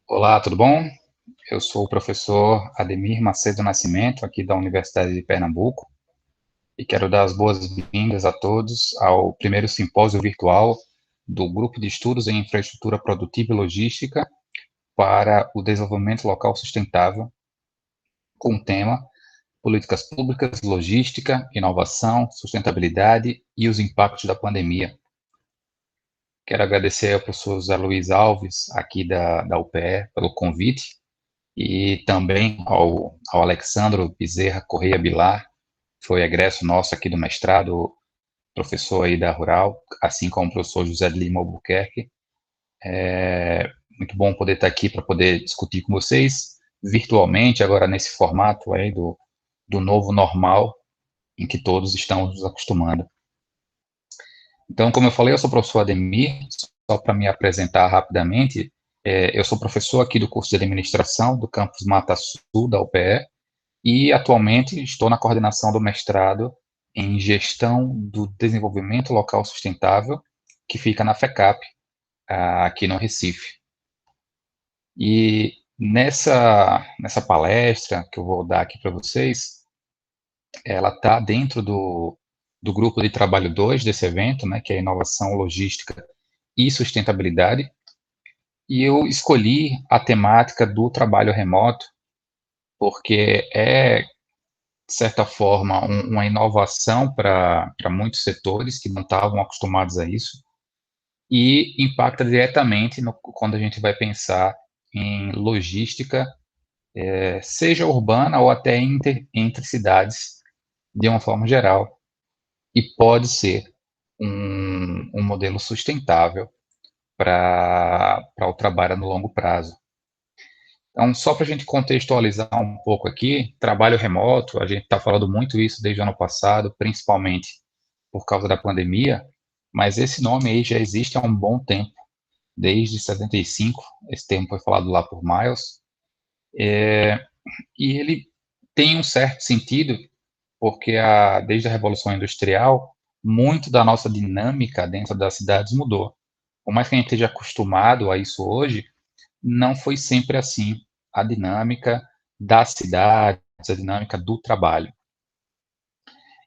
Olá, tudo bom? Eu sou o professor Ademir Macedo Nascimento, aqui da Universidade de Pernambuco, e quero dar as boas-vindas a todos ao primeiro simpósio virtual do Grupo de Estudos em Infraestrutura Produtiva e Logística para o Desenvolvimento Local Sustentável, com o tema Políticas Públicas, Logística, Inovação, Sustentabilidade e os Impactos da Pandemia. Quero agradecer ao professor José Luiz Alves, aqui da UPE, pelo convite, e também ao Alexandro Bezerra Correia Bilar, foi egresso nosso aqui do mestrado, professor aí da Rural, assim como o professor José de Lima Albuquerque. É muito bom poder estar aqui para poder discutir com vocês virtualmente, agora nesse formato aí do novo normal, em que todos estamos nos acostumando. Então, como eu falei, eu sou o professor Ademir, só para me apresentar rapidamente, eu sou professor aqui do curso de administração do campus Mata Sul da UPE, e atualmente estou na coordenação do mestrado em gestão do desenvolvimento local sustentável, que fica na FECAP, aqui no Recife. E nessa palestra que eu vou dar aqui para vocês, ela está dentro do grupo de trabalho 2 desse evento, né, que é inovação, logística e sustentabilidade, e eu escolhi a temática do trabalho remoto, porque é de certa forma, uma inovação para muitos setores que não estavam acostumados a isso, e impacta diretamente quando a gente vai pensar em logística, seja urbana ou até entre cidades, de uma forma geral, e pode ser um modelo sustentável para o trabalho no longo prazo. Então, só para a gente contextualizar um pouco aqui, trabalho remoto, a gente está falando muito isso desde o ano passado, principalmente por causa da pandemia, mas esse nome aí já existe há um bom tempo, desde 75, esse termo foi falado lá por Miles, e ele tem um certo sentido, porque desde a Revolução Industrial, muito da nossa dinâmica dentro das cidades mudou. Por mais que a gente esteja acostumado a isso hoje, não foi sempre assim a dinâmica da cidade, a dinâmica do trabalho.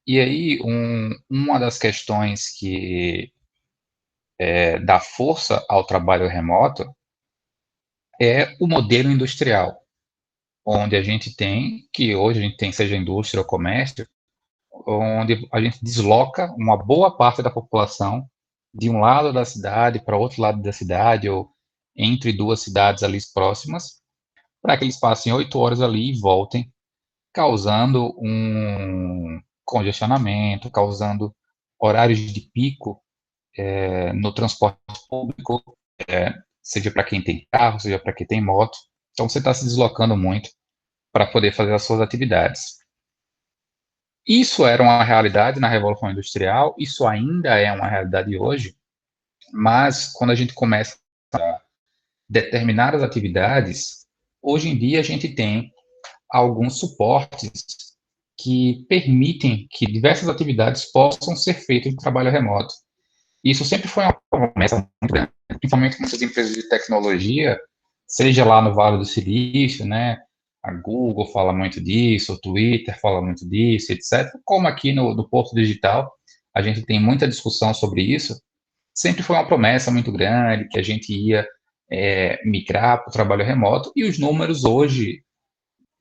E aí, uma das questões que dá força ao trabalho remoto é o modelo industrial, onde a gente tem, que hoje a gente tem, seja indústria ou comércio, onde a gente desloca uma boa parte da população de um lado da cidade para outro lado da cidade, ou entre duas cidades ali próximas, para que eles passem 8 horas ali e voltem, causando um congestionamento, causando horários de pico no transporte público, seja para quem tem carro, seja para quem tem moto. Então, você está se deslocando muito para poder fazer as suas atividades. Isso era uma realidade na Revolução Industrial, isso ainda é uma realidade hoje, mas quando a gente começa a determinar as atividades, hoje em dia a gente tem alguns suportes que permitem que diversas atividades possam ser feitas de trabalho remoto. Isso sempre foi uma promessa muito grande, principalmente muitas empresas de tecnologia, seja lá no Vale do Silício, né? A Google fala muito disso, o Twitter fala muito disso, etc. Como aqui no Porto Digital, a gente tem muita discussão sobre isso. Sempre foi uma promessa muito grande que a gente ia migrar para o trabalho remoto, e os números hoje,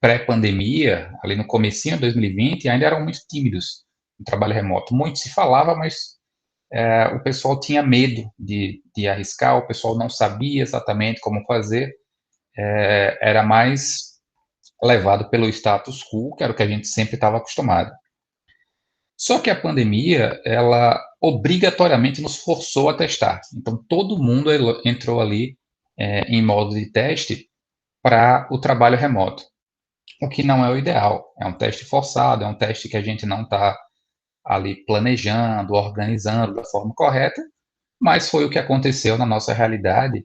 pré-pandemia, ali no comecinho de 2020, ainda eram muito tímidos no trabalho remoto. Muito se falava, mas o pessoal tinha medo de arriscar, o pessoal não sabia exatamente como fazer, era mais levado pelo status quo, que era o que a gente sempre estava acostumado. Só que a pandemia, ela obrigatoriamente nos forçou a testar. Então, todo mundo entrou ali em modo de teste para o trabalho remoto, o que não é o ideal. É um teste forçado, é um teste que a gente não está ali planejando, organizando da forma correta, mas foi o que aconteceu na nossa realidade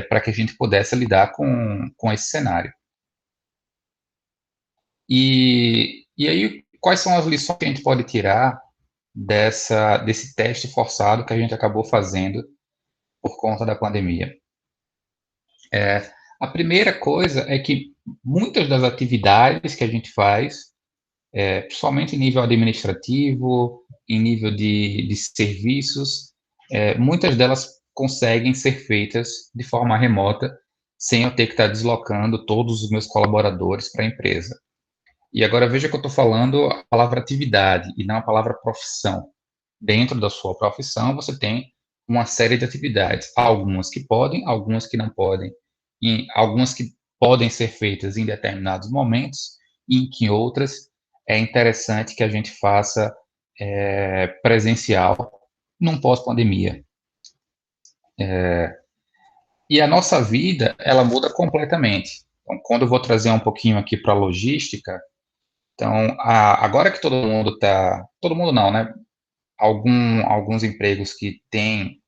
para que a gente pudesse lidar com esse cenário. E aí, quais são as lições que a gente pode tirar desse teste forçado que a gente acabou fazendo por conta da pandemia? A primeira coisa é que muitas das atividades que a gente faz, principalmente em nível administrativo, em nível de serviços, muitas delas conseguem ser feitas de forma remota, sem eu ter que estar deslocando todos os meus colaboradores para a empresa. E agora veja que eu estou falando a palavra atividade e não a palavra profissão. Dentro da sua profissão, você tem uma série de atividades, algumas que podem, algumas que não podem, e algumas que podem ser feitas em determinados momentos, e em que outras é interessante que a gente faça presencial num pós-pandemia. E a nossa vida, ela muda completamente. Então, quando eu vou trazer um pouquinho aqui para a logística, então, agora que todo mundo está, todo mundo não, né? Alguns empregos que têm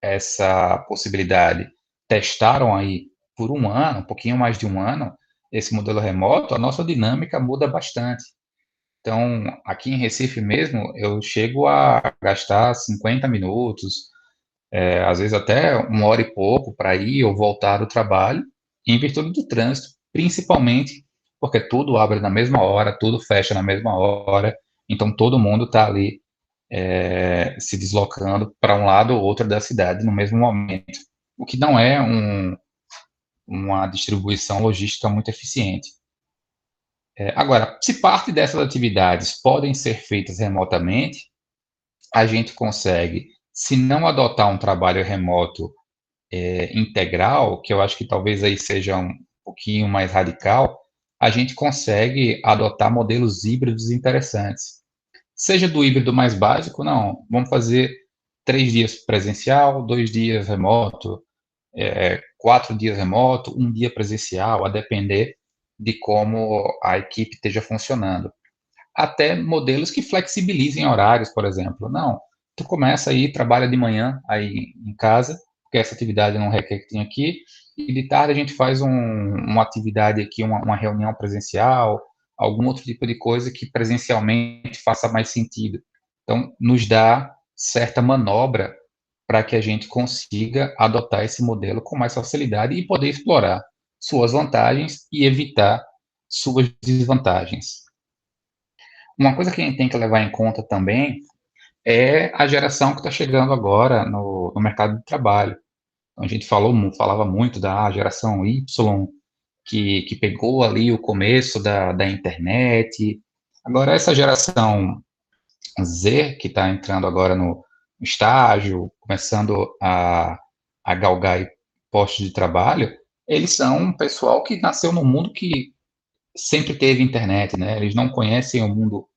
essa possibilidade testaram aí por um ano, um pouquinho mais de um ano, esse modelo remoto, a nossa dinâmica muda bastante. Então, aqui em Recife mesmo, eu chego a gastar 50 minutos, às vezes até uma hora e pouco para ir ou voltar do trabalho, em virtude do trânsito, principalmente porque tudo abre na mesma hora, tudo fecha na mesma hora, então todo mundo está ali se deslocando para um lado ou outro da cidade no mesmo momento, o que não é uma distribuição logística muito eficiente. Agora, se parte dessas atividades podem ser feitas remotamente, a gente consegue, se não adotar um trabalho remoto integral, que eu acho que talvez aí seja um pouquinho mais radical, a gente consegue adotar modelos híbridos interessantes. Seja do híbrido mais básico, não, vamos fazer 3 dias presencial, 2 dias remoto, 4 dias remoto, um dia presencial, a depender de como a equipe esteja funcionando. Até modelos que flexibilizem horários, por exemplo. Não, tu começa aí, trabalha de manhã aí em casa, porque essa atividade não requer que tenha aqui, e de tarde a gente faz uma atividade aqui, uma reunião presencial, algum outro tipo de coisa que presencialmente faça mais sentido. Então, nos dá certa manobra para que a gente consiga adotar esse modelo com mais facilidade e poder explorar suas vantagens e evitar suas desvantagens. Uma coisa que a gente tem que levar em conta também é a geração que está chegando agora no mercado de trabalho. Então, a gente falava muito da geração Y, que pegou ali o começo da internet. Agora, essa geração Z, que está entrando agora no estágio, começando a galgar postos de trabalho, eles são um pessoal que nasceu num mundo que sempre teve internet, né? Eles não conhecem o mundo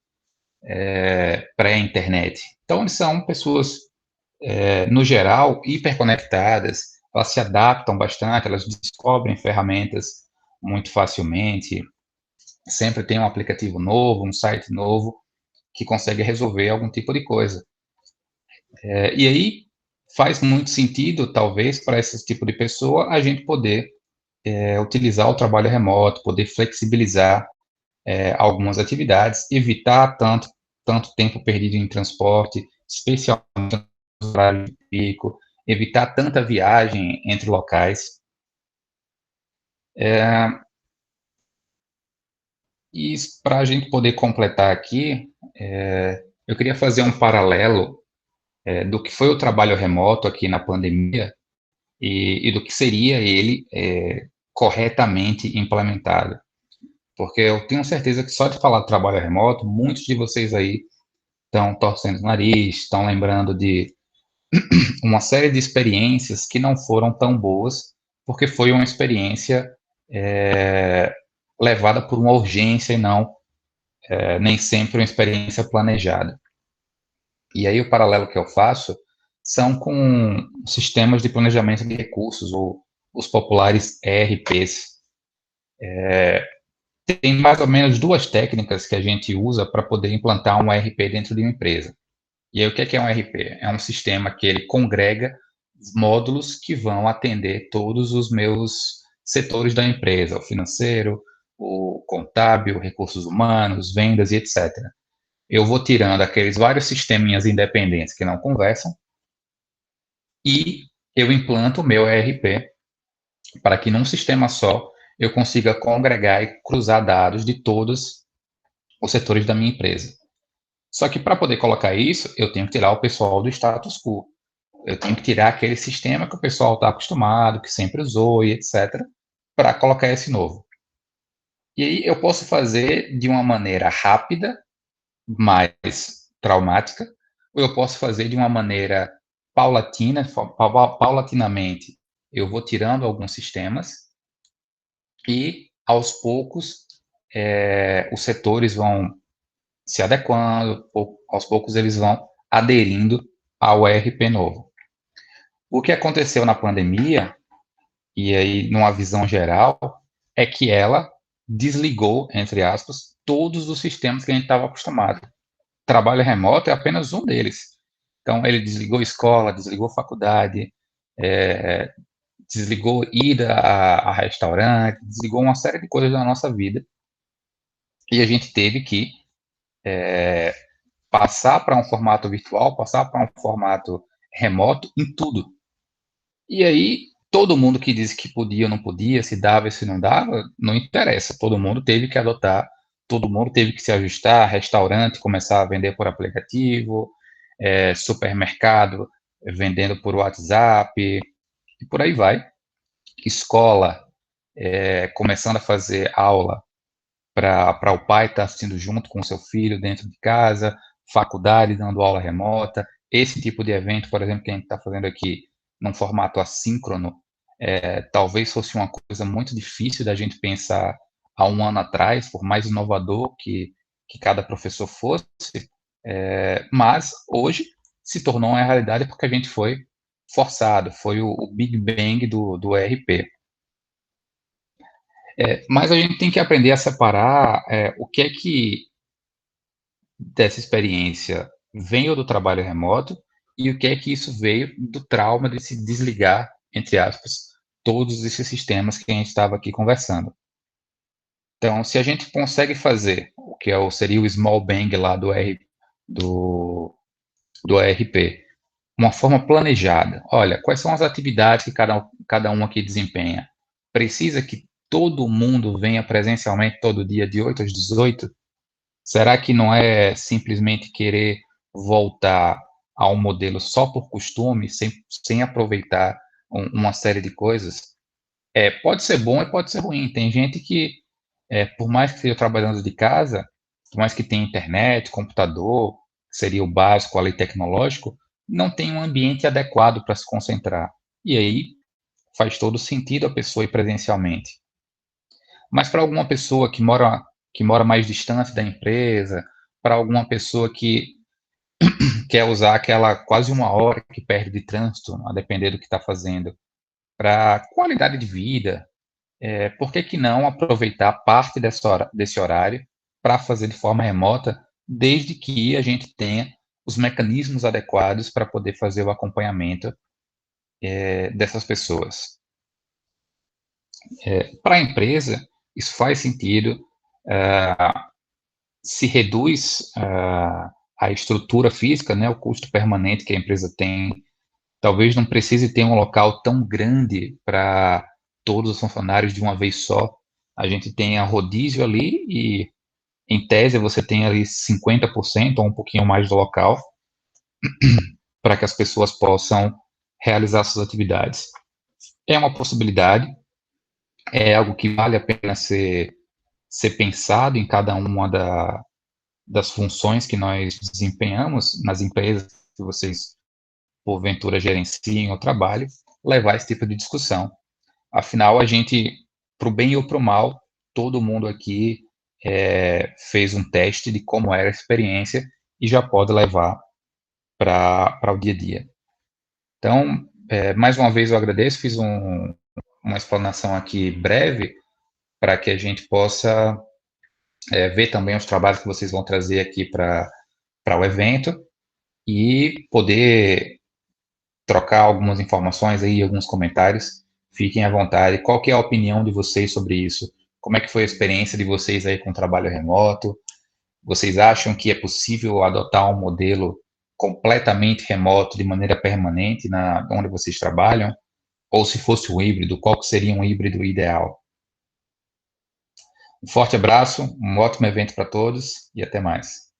pré-internet. Então, eles são pessoas, no geral, hiperconectadas, elas se adaptam bastante, elas descobrem ferramentas muito facilmente, sempre tem um aplicativo novo, um site novo, que consegue resolver algum tipo de coisa. E aí, faz muito sentido, talvez, para esse tipo de pessoa, a gente poder utilizar o trabalho remoto, poder flexibilizar algumas atividades, evitar tanto tempo perdido em transporte, especialmente no horário de pico, evitar tanta viagem entre locais. E para a gente poder completar aqui, eu queria fazer um paralelo do que foi o trabalho remoto aqui na pandemia e do que seria ele corretamente implementado. Porque eu tenho certeza que só de falar de trabalho remoto, muitos de vocês aí estão torcendo o nariz, estão lembrando de uma série de experiências que não foram tão boas, porque foi uma experiência levada por uma urgência e não nem sempre uma experiência planejada. E aí o paralelo que eu faço são com sistemas de planejamento de recursos, ou os populares ERPs. Tem mais ou menos duas técnicas que a gente usa para poder implantar um ERP dentro de uma empresa. E aí, o que é um ERP? É um sistema que ele congrega módulos que vão atender todos os meus setores da empresa, o financeiro, o contábil, recursos humanos, vendas e etc. Eu vou tirando aqueles vários sisteminhas independentes que não conversam e eu implanto o meu ERP para que num sistema só eu consiga congregar e cruzar dados de todos os setores da minha empresa. Só que para poder colocar isso, eu tenho que tirar o pessoal do status quo. Eu tenho que tirar aquele sistema que o pessoal está acostumado, que sempre usou e etc., para colocar esse novo. E aí eu posso fazer de uma maneira rápida, mais traumática, ou eu posso fazer de uma maneira paulatinamente. Eu vou tirando alguns sistemas e, aos poucos, os setores vão se adequando, aos poucos eles vão aderindo ao ERP novo. O que aconteceu na pandemia, e aí numa visão geral, é que ela desligou, entre aspas, todos os sistemas que a gente estava acostumado. Trabalho remoto é apenas um deles. Então, ele desligou escola, desligou faculdade, é, desligou ida a restaurante, desligou uma série de coisas da nossa vida. E a gente teve que passar para um formato virtual, passar para um formato remoto em tudo. E aí, todo mundo que disse que podia ou não podia, se dava e se não dava, não interessa. Todo mundo teve que adotar, todo mundo teve que se ajustar. Restaurante começar a vender por aplicativo, supermercado vendendo por WhatsApp, e por aí vai. Escola começando a fazer aula para o pai estar assistindo junto com o seu filho dentro de casa, faculdade dando aula remota. Esse tipo de evento, por exemplo, que a gente está fazendo aqui, num formato assíncrono, talvez fosse uma coisa muito difícil da gente pensar há um ano atrás, por mais inovador que cada professor fosse, mas hoje se tornou uma realidade porque a gente foi forçado, foi o Big Bang do ERP. Mas a gente tem que aprender a separar o que é que dessa experiência veio do trabalho remoto e o que é que isso veio do trauma de se desligar, entre aspas, todos esses sistemas que a gente estava aqui conversando. Então, se a gente consegue fazer o que seria o small bang lá do, do ERP, uma forma planejada, olha, quais são as atividades que cada um aqui desempenha? Precisa que todo mundo venha presencialmente todo dia de 8 às 18? Será que não é simplesmente querer voltar a um modelo só por costume, sem aproveitar uma série de coisas? Pode ser bom e pode ser ruim. Tem gente que, por mais que esteja trabalhando de casa, por mais que tenha internet, computador, que seria o básico ali tecnológico, não tem um ambiente adequado para se concentrar. E aí faz todo sentido a pessoa ir presencialmente. Mas para alguma pessoa que mora mais distante da empresa, para alguma pessoa que quer usar aquela quase uma hora que perde de trânsito, a depender do que está fazendo, para qualidade de vida, por que que não aproveitar parte desse horário para fazer de forma remota, desde que a gente tenha os mecanismos adequados para poder fazer o acompanhamento dessas pessoas. Para a empresa, isso faz sentido, se reduz a estrutura física, né, o custo permanente que a empresa tem. Talvez não precise ter um local tão grande para todos os funcionários de uma vez só. A gente tem a rodízio ali e, em tese, você tem ali 50% ou um pouquinho mais do local para que as pessoas possam realizar suas atividades. É uma possibilidade, é algo que vale a pena ser pensado em cada uma das funções que nós desempenhamos nas empresas que vocês, porventura, gerenciem o trabalho, levar esse tipo de discussão. Afinal, a gente, para o bem ou para o mal, todo mundo aqui fez um teste de como era a experiência e já pode levar para o dia a dia. Então, mais uma vez eu agradeço, fiz uma explanação aqui breve para que a gente possa ver também os trabalhos que vocês vão trazer aqui para o evento e poder trocar algumas informações aí, alguns comentários. Fiquem à vontade. Qual que é a opinião de vocês sobre isso? Como é que foi a experiência de vocês aí com o trabalho remoto? Vocês acham que é possível adotar um modelo completamente remoto de maneira permanente onde vocês trabalham? Ou se fosse um híbrido, qual seria um híbrido ideal? Um forte abraço, um ótimo evento para todos e até mais.